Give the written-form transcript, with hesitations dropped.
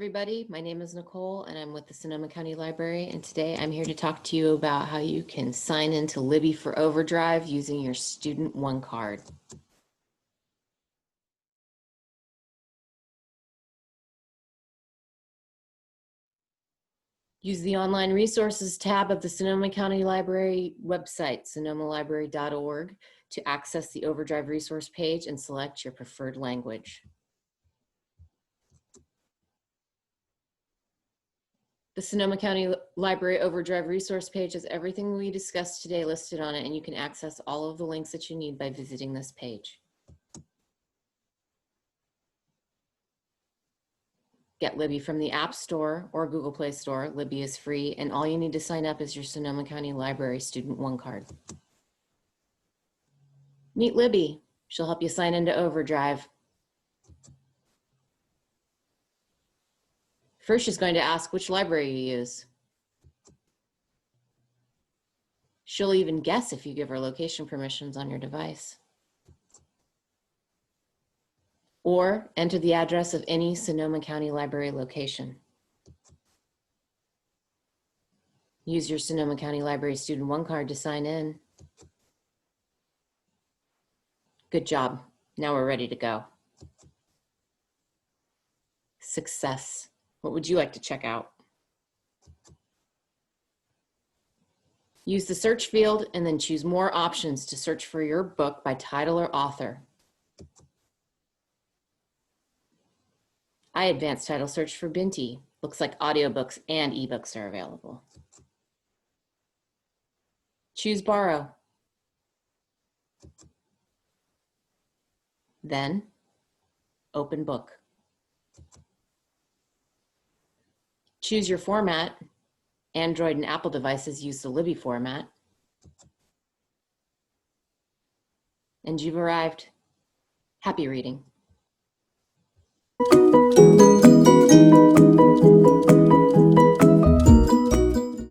everybody. My name is Nicole and I'm with the Sonoma County Library, and today I'm here to talk to you about how you can sign into Libby for Overdrive using your Student One card. Use the Online Resources tab of the Sonoma County Library website, sonomalibrary.org, to access the Overdrive resource page and select your preferred language. The Sonoma County Library Overdrive resource page has everything we discussed today listed on it, and you can access all of the links that you need by visiting this page. Get Libby from the App Store or Google Play Store. Libby is free, and all you need to sign up is your Sonoma County Library Student One card. Meet Libby. She'll help you sign into Overdrive. First, she's going to ask which library you use. She'll even guess if you give her location permissions on your device. Or enter the address of any Sonoma County Library location. Use your Sonoma County Library Student One card to sign in. Good job. Now we're ready to go. Success. What would you like to check out? Use the search field and then choose more options to search for your book by title or author. I advanced title search for Binti. Looks like audiobooks and ebooks are available. Choose borrow. Then open book. Choose your format. Android and Apple devices use the Libby format. And you've arrived. Happy reading.